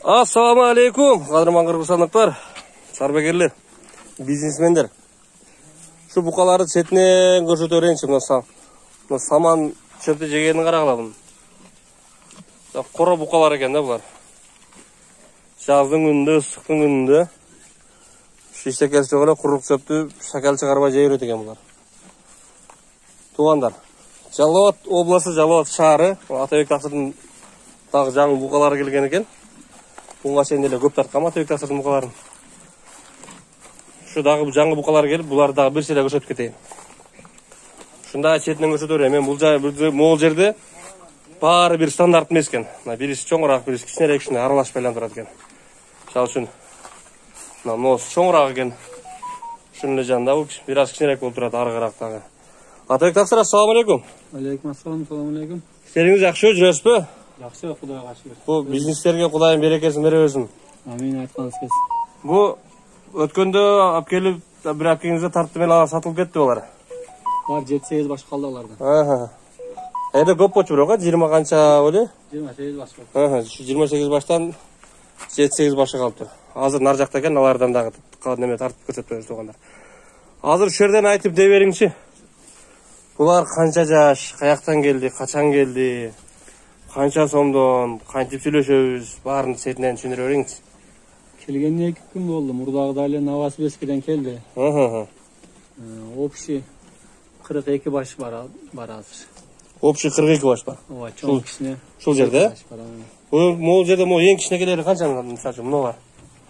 Assalamu alaikum, qadırman qırgızстандықтар, сарбагерлер, бизнесмендер. Şu buqalарды çetінен көрсөтө берейинчи. Мына саман чөптү жегенин карагыла бунун. Кора buqалар экен да булар. Жаздын күнүндө, ысыктын күнүндө шишекел жок эле курук чөптү шакал чыгарбай жей берет экен булар. Туугандар, Жалал Абад областы, Жалал Абад шаары, Атабек Таксырдын дагы жаңы buqалары келген экен. Bunga çeyин эле көп тарткан Атабек Таксырдын buqаларын. Şu дагы жаңы buqалар келип, буларды дагы бир сыйра көрсөтүп кетейин. Ушундай четинен көрсөтө берейин. Мен бул могул жерде баары бир стандарт эмес экен. Бириси чоңураак, бириси кичинерээк ушундай аралашып айландырат экен. Мисалы үчүн моосу чоңураак экен. Ушунун эле жанында бул бир аз кичинерээк болуп турат, арыгыраак дагы. Атабек Таксыр, ассаламу алейкум. Алейкум ассалам, саламу алейкум. Иштериңиз жакшы, жүрөсүзбү? Жакшы, Кудайга шүгүр. Бул бизнестерге Кудайым берекесин бере берсин. Амин, айтканыңыз келсин. Бу өткөндө алып келип, бир апкеңизде тартып эле сатылып кетти булар. Бар 7-8 баш калды алардан. Эде көп болчу бирок, 20 канча болду? 28 баш болду. 28 баштан 7-8 башы калыптыр. Азыр нар жакта экен, алардан дагы неме тартып көрсөтүп беребиз туугандар. Азыр ушул жерден айтып дей бериңчи. Булар канча жаш, каяктан келди, качан келди, канча сомдон, кантип сүйлөшөбүз, баарын сетинен түшүндүрө бериңчи. Келгенне 2 күн болду. Мурдагы эле Навас Бескиден келди. Общий 42 баш бар азыр. Общий 42 баш бар. Ооба, чоң кичине. Ушул жерде? Могул жерде эң кичинекелери канча, мисалы мыналар?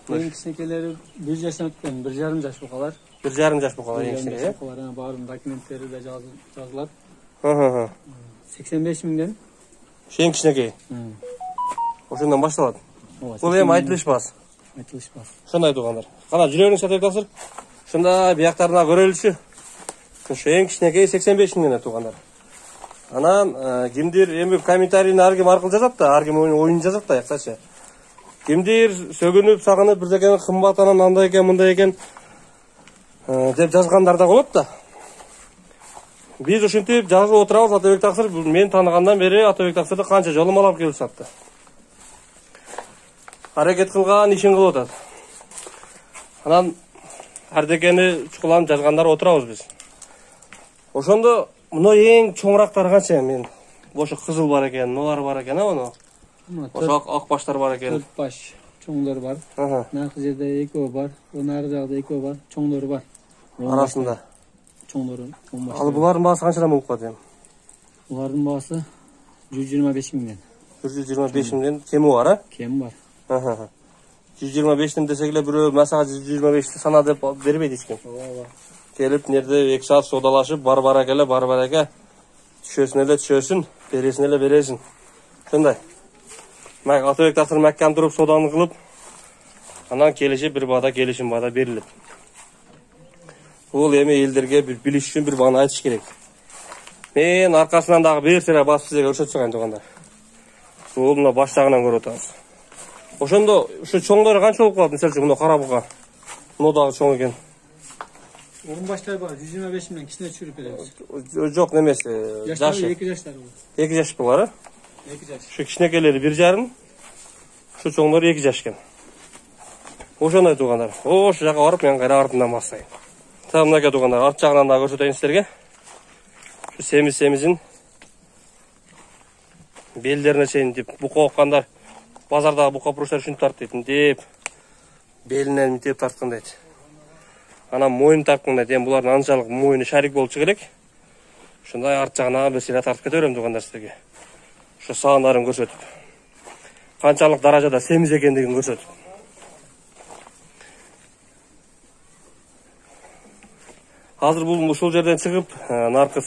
Эң кичинекелери 1 жаштан өткөн, 1,5 жаш букалар. 1,5 жаш букалар эң кичинеке. Баарын документтери да жазылат. 85 миңден. Эң кичинекей. Ошондон башталат. Бул эми айтылышпас. Айтылышпас. Ошондой туугандар. Кана жүрө бериңиз Атабек Таксыр. Ушунда бияктарына көрөлүчү. Ошо эң кичинекей 85 миңден туугандар. Анан кимдир эми комментарийни ар ким аркылуу жазат да, ар ким оюн жазат да, якшачы. Кимдир сөгүнүп, сагынып бирдекени кымбат, анан андай экен, мындай экен деп жазгандар да болот да. Биз ушинтип жазып отурабыз. Атабек Таксыр мен тааныгандан бери Атабек Таксырды канча жолу малап келип сатты. Аракет кылган, ишин кылып атат. Анан ардекени чукуланып жазгандар отурабыз биз. Ошондо мына эң чоңурактары канча? Мен ошо кызыл бар экен, мулар бар экен, аны. Ошо ак баштар бар экен. 4 баш чоңдор бар. Наркы жерде 2 бар, нары жагда 2 бар, чоңдору бар. Арасында чоңдору 10 баш. Ал булардын баасы канчадан болуп калат эми? Булардын баасы 125 миңден. 125 миңден кеми бар, Кем бар. 125 десек эле бирөө масага 125 сана деп бербейт эч ким. Ооба. Келип нерде 2 саат содалашып, бар эке, түшөсүн эле түшөсүн, бересин эле бересин. Ошондой. Атабек Таксыр маккам туруп соданы кылып, анан келишип бир баада келишим баада берилет. Бул эми элдерге бир билиш үчүн бир бааны айтыш керек. Мен аркасынан дагы бир сыйра басып сизге көрсөтүп чыгайын туугандар. Бул мына баш жагынан көрүп атабыз. Ошондо ушу чоңдору канча болуп калат? Мисалы үчүн мына кара бука. Мына дагы чоң экен. Орун баштар бар, 125 миңден кичине түшүрүп беребиз. Жок, немес, жашы 2 жаштар бул. 2 жаш булар, 2 жаш. Şu кичинекелери 1,5, şu чоңдору 2 жаш экен. Ошондой туугандар. Ошол жака барып мен кайра артынан басайын. Та мынакей туугандар, арт жагынан да көрсөтөйүн силерге. Şu семизин белдерине чейин деп бука оккандар, базардагы бука пурушар ушинтип тартып деп белинен мынтип тарткан дейт. Анан моюн тарткан дейт. Эми булардын анчалык моюну шарик болчу керек. Ошондой арт жагына бир сыйра тартып кете берем туугандар силерге. Şu саандарын көрсөтүп, канчалык даражада семиз экендигин көрсөтүп. Азыр бул ушул жерден чыгып, наркы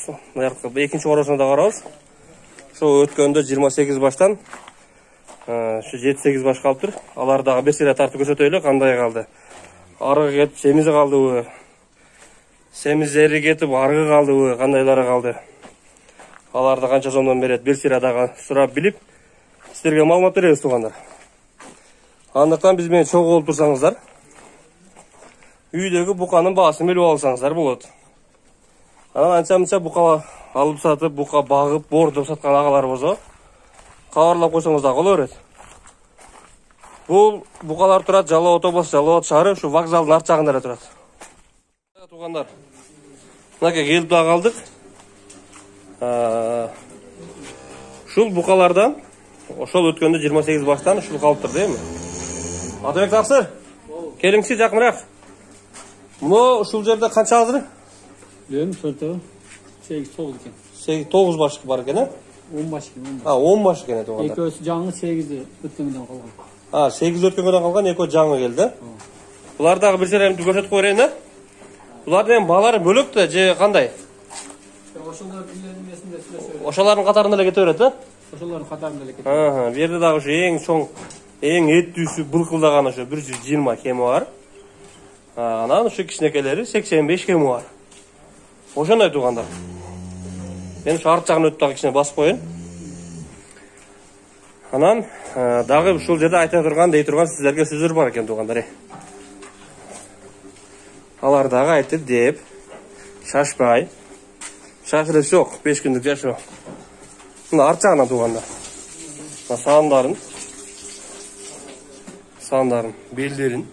экинчи коросуна да карабыз. Ошо өткөндө 28 баштан şu 7-8 баш калыптыр. Алар дагы бир сыйра тартып көрсөтөйлү, кандай калды. Арыгы кетип, семизи калдыбы? Семиздери кетип, арыгы калдыбы? Кандайлары калды? Аларды канча сомдон берет, бир сыйра дагы сурап билип, силерге маалымат беребиз туугандар. Андыктан биз менен чогуу болуп турсаңыздар, үйдөгү буканын баасын билип алсаңыздар болот. Анан анча-мынча бука алып сатып, бука багып, боордоп саткан агалар болсо, кабарлап койсоңуз дагы боло берет. Бұл бұқалар тұрады, Жалауат облысы, Жалауат шары, шу вокзалдың арт жағында тұрады. Туғандар, мынаке келіп қалдық. Шул бұқалардан, ошол өткенде 28 баштан шул қалып тұр, деймі? Атабек тақсыр, келіңші жақынырақ. Мұны шул жерде қанша азыр? Білем, сөртеу. 8-9 екен. 9 башқы бар екен, 10 баш екен. 10 баш екен, туғандар. Екеуісі жаңы 8-ді өткенмеден қалған. 8 өткенмеден қалған, екеуі жаңы келді. Бұлардағы бір жерімді көрсетіп қойырайын, бұлардың балары бөлікті, же қандай? Ошалардың қатарында ле кете береді? Ошалардың қатарында ле кете береді. Берді дағы ең соң, ең еттүйсі бұлқылдаған 120 кемі бар. Анан кішінекелері 85 кемі бар. Ошаны айтуғандар. Мен арт жағын өтті кішіне басып қойын. Анан дағы шул жерде айта тұрған, дей тұрған сіздерге сөздер бар екен туғандар. Алардағы айтты деп, шашпай, шашырыз жоқ, 5 күндік жашы. Мұнда арт жағынан туғандар. Сандарын, белдерін.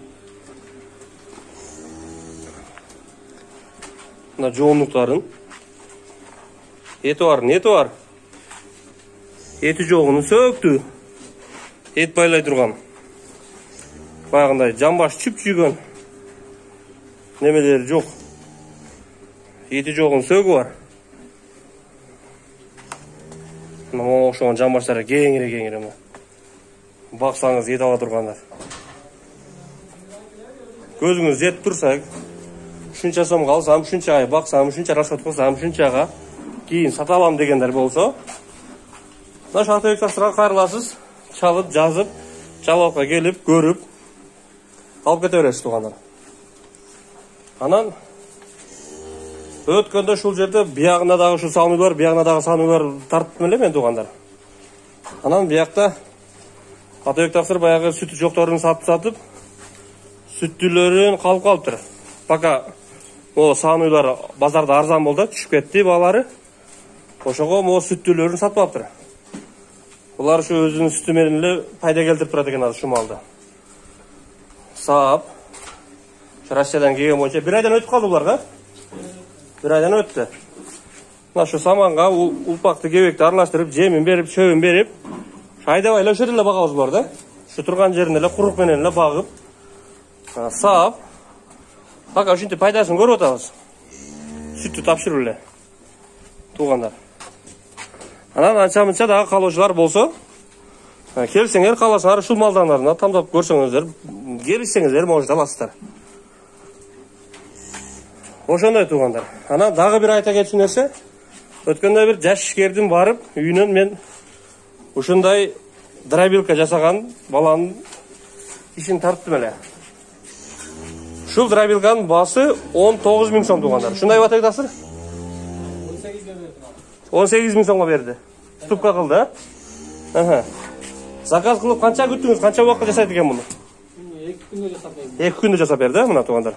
Мұнда жоғынлықтарын. Еті бар, неті бар. Еті жоғыны сөкті. Ет байлай тұрған. Бағындай, жамбаш чүп жүйген. Немелері жоқ. Еті жоғын сөгі бар. Оғышуған жамбаштары кеңірі. Бақсаңыз ет ала тұрғандар. Көзіңіз ет тұрсақ, үшінші сом қалсам, үшінші ай бақсам, үшінші расхат қосам, үшінші кейін саталам дегендер болса, Атабек тақсырға қайырласыз, чалып, жазып, Жалауатқа келіп, көріп, алып кете бересіз туғандар. Анан өткенде шул жерде бияғынадағы шу санулар, бияғынадағы санулар тартып меле мен туғандар. Анан бияқта Атабек тақсыр баяғы сүті жоқтарын сатып, сүттілерін қалып тұр. Пока о санулар базарда арзан болды, түшіп кетті балары. Ошоға о сүттілерін сатып тұр. Олар шу өзінің сүтіменілі пайда келтіріп тұрады екен шу малды. Сап. Россиядан келген бойынша 1 айдан өтіп қалды бұларға. 1 айдан өтті. Шу саманға ұлпақты кебекті араластырып, жемін беріп, шөбін беріп, айдабайлы өшірілі бағауыз бұлар. Шу тұрған жерінелі құрықменелі бағып, сап. Бақа үшінті пайдасын көріп отағыз. Сүтті тапшырылы. Туғандар. Анан анша-мынша дағы қалушылар болса, келсеңер қаласыңар шул малданларына тамдап көрсеңіздер, келсеңіздер может аласыздар. Ошондай туғандар. Анан дағы бір айта кетсін нәрсе, өткенде бір жаш ішкерден барып, үйінен мен ушундай дробилка жасаған баланың ишин тарттым эле. Шул дробилканын басы 19 000 сом туғандар. Шундай батай тасыр? 18 000 сомға берді. Ступка қылды, Заказ қылып қанша күттіңіз, қанша уақытта жасайды екен мұны? 2 күнде жасап берді. 2 күнде жасап берді, мұна туғандар.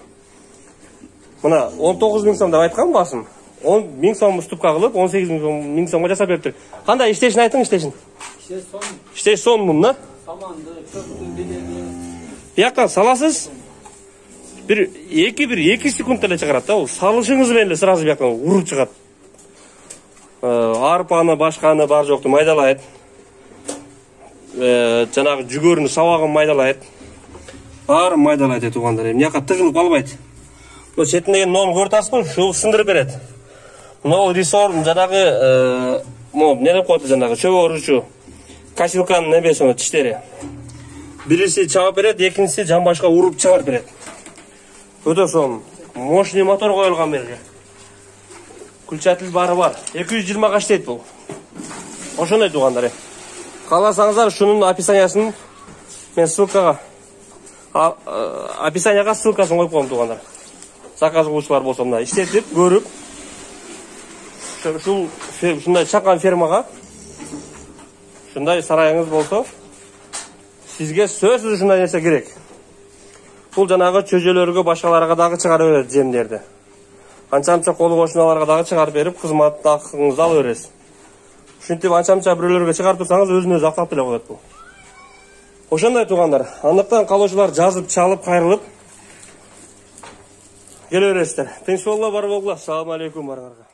Мұна 19 000 сом деп айтқан басым. 10 000 сом ступка қылып, 18 000 сомға жасап берді. Қандай іштешін айтың, іштешін? Іштеш сон мұнна? Саманды, көпті, бедені. Бияқтан саласыз, бір 2 секундтеле шығарады да, ол салышыңыз бенле сразу бияқтан ұрып шығады. Арпаны, башқаны бар жоқты майдалайды. Жаңағы жүгеріні сауағын майдалайды. Барын майдалайды туғандар. Мыняққа тығылып албайды. Бұл шетіндегі нон көртасын, шул сындырып береді. Ол ресор жаңағы не деп қойды жаңағы шөп орышу. Касилканың небесі оны тіштері. Бірisi чауап береді, екіншісі жамбашқа ұрып шығарып береді. Өте соң мощный мотор қойылған берге. Күлчатыл бары бар. 220-ға штейді бұл. Ошондай туғандар. Қаласаңыздар, шунun описаниясын мен ссылкаға описанияға ссылкасын қойып қойым туғандар. Заказ қылушылар болса мына іштетіп, көріп, шундай шаққан фермаға, шундай сарайыңыз болса, сізге сөзсіз шундай нәрсе керек. Бұл жаңағы чөжелерге, башқаларға дағы шығарып береді жемдерді. Анчамча қолы қошыналарға дағы шығарып беріп, қызматты ақыңызды алып бересіз. Шүнтіп анчамча біреулерге шығарып тұрсаңыз, өзін өзі ақтап біле қояды бұл. Ошондой туугандар. Андыктан калоочулар жазып, чалып, кайрылып келе бересиздер. Тынч болгула, бар болгула. Assalamu алейкум барыңарга.